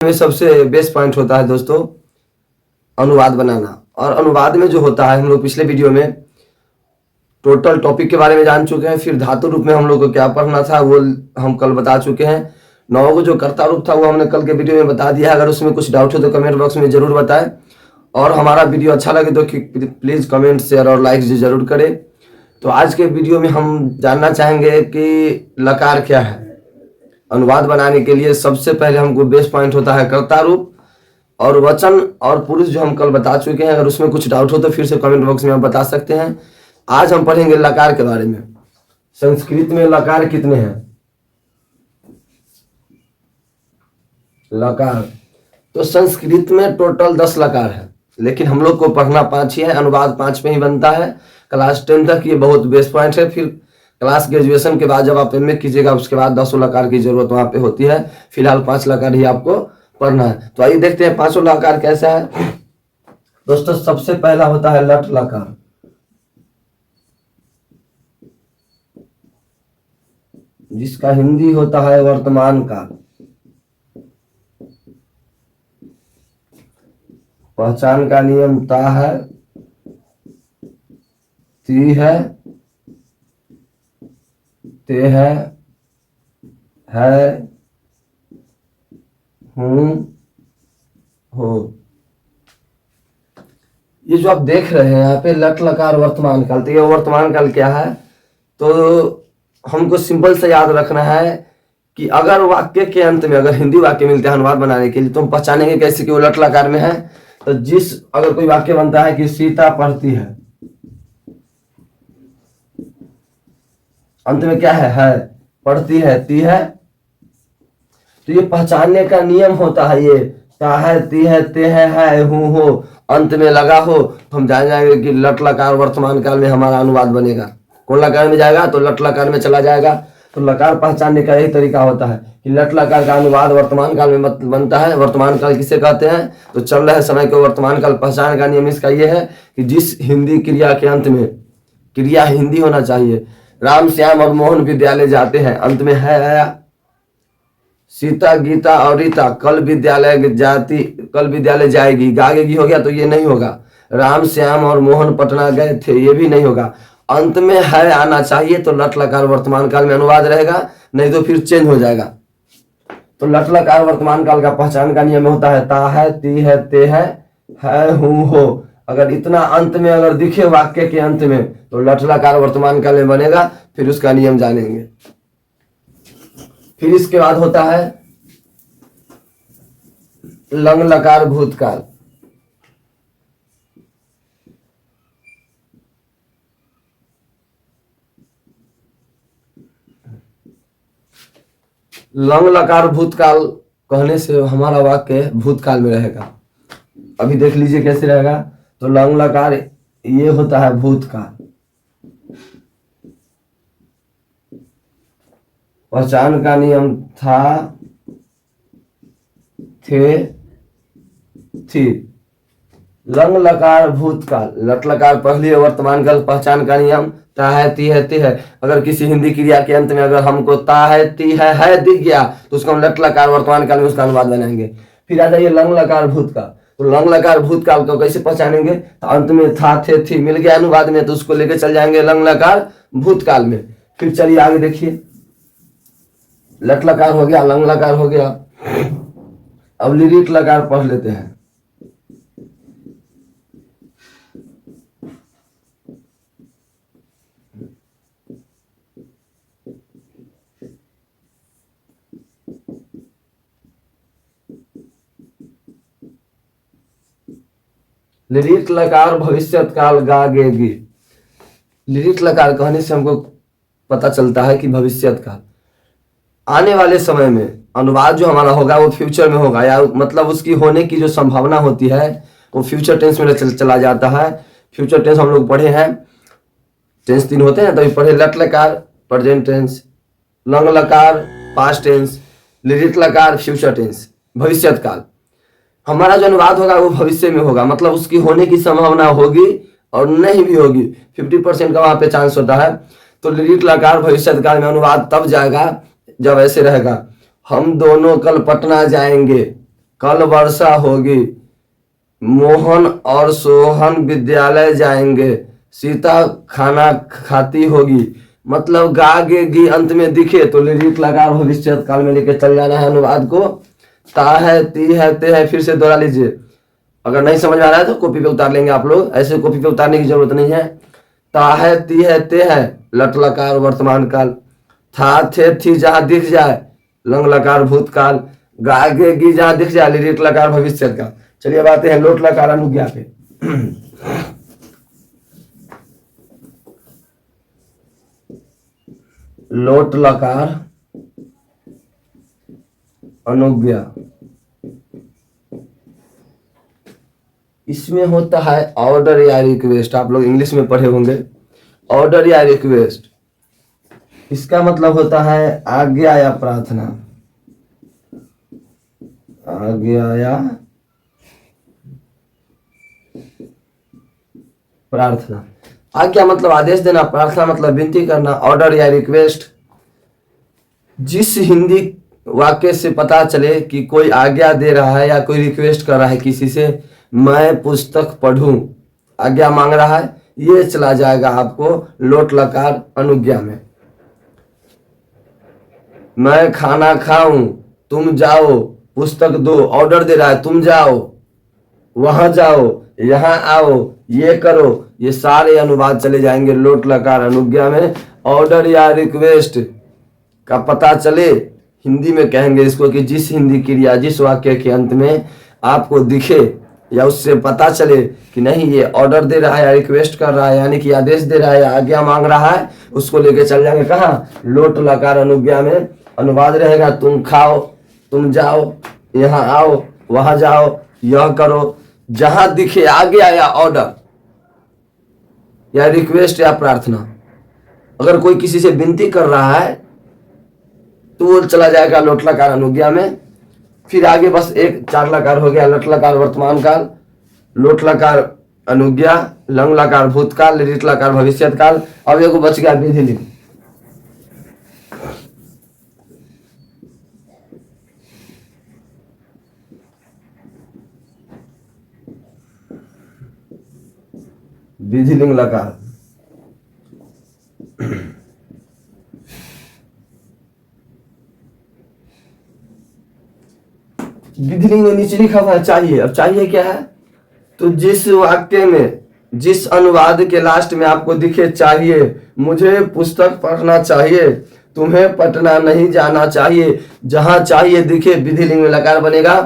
में सबसे best point होता है दोस्तों अनुवाद बनाना। और अनुवाद में जो होता है, हम लोग पिछले वीडियो में टोटल टॉपिक के बारे में जान चुके हैं। फिर धातु रूप में हम लोग को क्या पढ़ना था वो हम कल बता चुके हैं। नौ को जो कर्ता रूप था वो हमने कल के वीडियो में बता दिया। अगर उसमें कुछ डाउट हो तो कमेंट बॉक्स में जरूर बताएं। और हमारा वीडियो अच्छा लगे तो प्लीज कमेंट शेयर और लाइक जरूर करें। तो आज के वीडियो में हम जानना चाहेंगे कि लकार क्या है। अनुवाद बनाने के लिए सबसे पहले हमको बेस्ट पॉइंट होता है कर्ता रूप और वचन और पुरुष, जो हम कल बता चुके हैं। अगर उसमें कुछ डाउट हो तो फिर से कमेंट बॉक्स में आप बता सकते हैं। आज हम पढ़ेंगे लकार के बारे में। संस्कृत में लकार कितने हैं? लकार तो संस्कृत में टोटल 10 लकार है, लेकिन हम लोग को पढ़ना 5 ही है। अनुवाद 5 में ही बनता है। क्लास 10 तक ये बहुत बेस्ट पॉइंट है। फिर क्लास ग्रेजुएशन के बाद जब आप एमए कीजिएगा उसके बाद 10 लकार की जरूरत वहां पे होती है। फिलहाल 5 लकार ही आपको पढ़ना है। तो आइए देखते हैं 5 लकार कैसा है। दोस्तों सबसे पहला होता है लट लकार। जिसका हिंदी होता है वर्तमान काल। पहचान का नियम ता है, ती है, ते है हूं, हो। ये जो आप देख रहे हैं यहाँ पे लट लकार वर्तमान काल। तो ये वर्तमान काल क्या है? तो हमको सिंपल से याद रखना है कि अगर वाक्य के अंत में अगर हिंदी वाक्य मिलते हैं अनुवाद बनाने के लिए तो हम पहचानेंगे कैसे कि वो लट लकार में है। तो अगर कोई वाक्य बनता है कि सीता पढ़ती है, अंत में क्या है पढ़ती है, ती है। तो ये पहचानने का नियम होता है। ये ता है, ती है, ते है हूं, हो, अंत में लगा हो तो हम जान जाएंगे कि लट लकार वर्तमान काल में हमारा अनुवाद बनेगा। कौन लकार में जाएगा तो लट लकार में चला जाएगा। तो लकार पहचानने का यही तरीका होता है कि लट लकार का अनुवाद वर्तमान काल में बनता है। वर्तमान काल किसे कहते हैं? तो चल रहे समय को वर्तमान काल। पहचान का नियम इसका यह है कि जिस हिंदी क्रिया के अंत में क्रिया हिंदी होना चाहिए। राम श्याम और मोहन विद्यालय जाते हैं, अंत में है सीता गीता और रीता कल विद्यालय जाएगी। गागेगी हो गया तो ये नहीं होगा। राम श्याम और मोहन पटना गए थे, ये भी नहीं होगा। अंत में है आना चाहिए तो लट लकार वर्तमान काल में अनुवाद रहेगा, नहीं तो फिर चेंज हो जाएगा। तो लट लकार वर्तमान काल का पहचान का नियम होता है ता है, ती है, ते है हूं, हो। अगर इतना अंत में अगर दिखे वाक्य के अंत में तो लट लकार वर्तमान काल में बनेगा। फिर उसका नियम जानेंगे। फिर इसके बाद होता है लंग लकार भूतकाल। लंग लकार भूतकाल कहने से हमारा वाक्य भूतकाल में रहेगा। अभी देख लीजिए कैसे रहेगा। तो लंग लकार ये होता है भूतकाल। पहचान का नियम था, थे, थी। लंग लकार भूतकाल, लट लकार पहली वर्तमान काल। पहचान का नियम ता है, ती है, ते है। अगर किसी हिंदी क्रिया के अंत में अगर हमको ता है, ती है दिख गया तो उसको हम लट लकार वर्तमान काल में उसका अनुवाद बनाएंगे। फिर आ जाइए लंग लकार भूतकाल। तो लंग लकार भूतकाल को कैसे पहचानेंगे? तो अंत में था, थे, थी मिल गया अनुवाद में तो उसको लेके चल जाएंगे लंग लकार भूतकाल में। फिर चलिए आगे देखिए। लट लकार हो गया, लंग लकार हो गया। अब लिरिट लकार पढ़ लेते हैं। लिरिट लकार भविष्यत काल गागेगी। लिरिट लकार कहने से हमको पता चलता है कि भविष्यत काल आने वाले समय में अनुवाद जो हमारा होगा वो फ्यूचर में होगा, या मतलब उसकी होने की जो संभावना होती है वो फ्यूचर टेंस में चला जाता है। फ्यूचर टेंस हम लोग पढ़े हैं, टेंस 3 होते हैं तो ये पढ़े। लट लकार प्रेजेंट टेंस, लंग लकार पास्ट टेंस, लिरिट लकार फ्यूचर टेंस भविष्यत काल। हमारा जो अनुवाद होगा वो भविष्य में होगा, मतलब उसकी होने की संभावना होगी और नहीं भी होगी। 50% का वहां पे चांस होता है। तो लिरिट लकार भविष्यत काल में अनुवाद तब जाएगा जब ऐसे रहेगा, हम दोनों कल पटना जाएंगे। कल वर्षा होगी, मोहन और सोहन विद्यालय जाएंगे, सीता खाना खाती होगी। मतलब गा गे गी अंत में दिखे तो लिरिक लकार भविष्य काल में लेके चल जाना है अनुवाद को। ता है, ती है, ते है, फिर से दोहरा लीजिए। अगर नहीं समझ में आ रहा है तो कॉपी पे उतार लेंगे आप लोग, ऐसे कॉपी पे उतारने की जरूरत नहीं है। ता है, ती है, ते है, लट लकार वर्तमान काल। था, थे, थी जहां दिख जाए, लंग लकार भूतकाल। गा गे गी जहां दिख जाए, लिरिक लकार भविष्य का। चलिए अब आते हैं लोट लकार अनुज्ञा पे। लोट लकार अनुज्ञा, इसमें होता है ऑर्डर या रिक्वेस्ट। आप लोग इंग्लिश में पढ़े होंगे, ऑर्डर या रिक्वेस्ट। इसका मतलब होता है आज्ञा या प्रार्थना, आज्ञा या प्रार्थना। आज्ञा मतलब आदेश देना, प्रार्थना मतलब विनती करना, ऑर्डर या रिक्वेस्ट। जिस हिंदी वाक्य से पता चले कि कोई आज्ञा दे रहा है या कोई रिक्वेस्ट कर रहा है किसी से, मैं पुस्तक पढ़ूं, आज्ञा मांग रहा है, ये चला जाएगा आपको लोट लकार अनुज्ञा में। मैं खाना खाऊं, तुम जाओ, पुस्तक दो, ऑर्डर दे रहा है, तुम जाओ, वहां जाओ, यहां आओ, ये करो, ये सारे अनुवाद चले जाएंगे लोट लकार अनुज्ञा में। ऑर्डर या रिक्वेस्ट का पता चले, हिंदी में कहेंगे इसको कि जिस हिंदी क्रिया जिस वाक्य के अंत में आपको दिखे या उससे पता चले कि नहीं ये ऑर्डर दे रहा है या रिक्वेस्ट कर रहा है, यानी कि आदेश दे रहा है या आज्ञा मांग रहा है, उसको लेके चल जाएंगे कहाँ, लोट लकार अनुज्ञा में। अनुवाद रहेगा तुम खाओ, तुम जाओ, यहाँ आओ, वहां जाओ, यह करो, जहां दिखे आज्ञा या ऑर्डर या रिक्वेस्ट या प्रार्थना। अगर कोई किसी से विनती कर रहा है तो वो चला जाएगा लोट लकार अनुज्ञा में। फिर आगे बस एक 4 लकार हो गया, लट लकार वर्तमान काल, लोट लकार अनुज्ञा, लंग लकार भूतकाल, लिट लकार भविष्यत काल। अब एगो बच गया विधि लिंग। विधि लिंग लकार, विधि लिंग में नीचे लिखा हुआ है चाहिए। अब चाहिए क्या है, तो जिस वाक्य में जिस अनुवाद के लास्ट में आपको दिखे चाहिए, मुझे पुस्तक पढ़ना चाहिए, तुम्हें पटना नहीं जाना चाहिए, जहां चाहिए दिखे विधि लिंग में लकार बनेगा।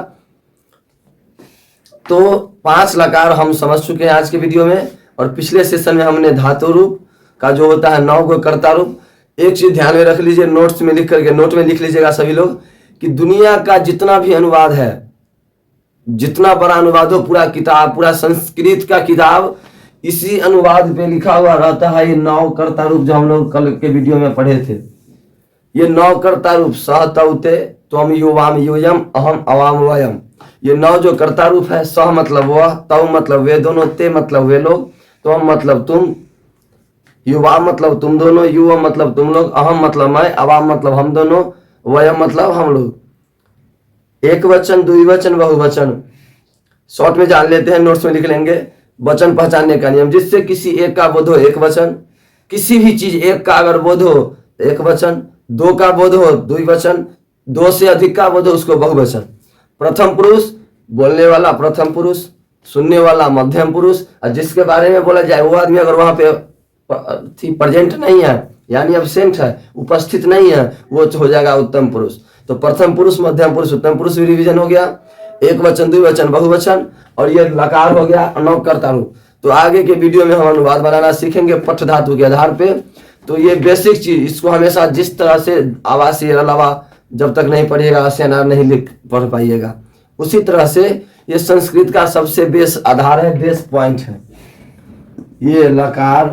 तो 5 लकार हम समझ चुके हैं आज के वीडियो में, और पिछले सेशन में हमने धातु रूप का जो होता है 9 को कर्ता रूप। एक चीज ध्यान में रख लीजिए, नोट्स में लिख करके नोट में लिख लीजिएगा सभी लोग, कि दुनिया का जितना भी अनुवाद है, जितना बड़ा अनुवाद हो, पूरा किताब, पूरा संस्कृत का किताब इसी अनुवाद पे लिखा हुआ रहता है। ये 9 कर्ता रूप जो हम लोग कल के वीडियो में पढ़े थे, ये 9 कर्ता रूप, सह तौते, त्वम युवाम यूयम, अहम अवाम वयम। ये 9 जो कर्ता रूप है, सह मतलब वह, तव मतलब वे दोनों, ते मतलब वे लोग, त्वम मतलब तुम, युवा मतलब तुम दोनों, युवा मतलब तुम लोग, अहम मतलब मैं, अवाम मतलब हम दोनों, वयम मतलब हम लोग। एक वचन, द्विवचन, बहुवचन शॉर्ट में जान लेते हैं, नोट्स में लिख लेंगे। वचन पहचानने का नियम, जिससे किसी एक का बोध हो एक वचन, किसी भी चीज एक का अगर बोध हो एक वचन, 2 का बोध हो द्विवचन, 2 से अधिक का बोध हो उसको बहुवचन। प्रथम पुरुष बोलने वाला प्रथम पुरुष, सुनने वाला मध्यम पुरुष, और जिसके बारे में बोला जाए वो आदमी अगर वहां पे प्रेजेंट नहीं है यानी एब्सेंट है, उपस्थित नहीं है, वो हो जाएगा उत्तम पुरुष। तो प्रथम पुरुष, मध्यम पुरुष, उत्तम पुरुष भी रिवीजन हो गया। एक वचन, द्विवचन, बहुवचन, और ये लकार हो गया 9 कर्ता रूप। तो आगे के वीडियो में हम अनुवाद बनाना सीखेंगे पठ धातु के आधार पे। तो ये बेसिक चीज, इसको हमेशा जिस तरह से आवासीय अलावा जब तक नहीं पढ़िएगा अनार नहीं लिख पढ़ पाइएगा, उसी तरह से ये संस्कृत का सबसे बेस आधार है, बेस पॉइंट है। ये लकार,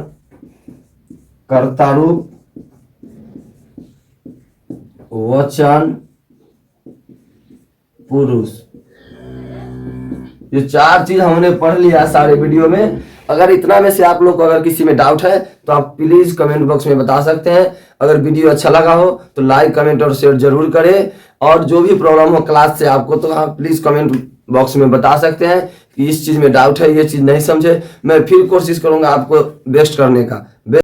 कर्ता रूप, वचन, पुरुष, ये 4 चीज हमने पढ़ लिया सारे वीडियो में। अगर इतना में से आप लोग को अगर किसी में डाउट है तो आप प्लीज कमेंट बॉक्स में बता सकते हैं। अगर वीडियो अच्छा लगा हो तो लाइक, कमेंट और शेयर जरूर करें, और जो भी प्रॉब्लम हो क्लास से आपको, तो आप प्लीज कमेंट बॉक्स में बता सकते हैं कि इस चीज में डाउट है, ये चीज नहीं समझे। मैं फिर कोशिश करूंगा आपको बेस्ट करने का।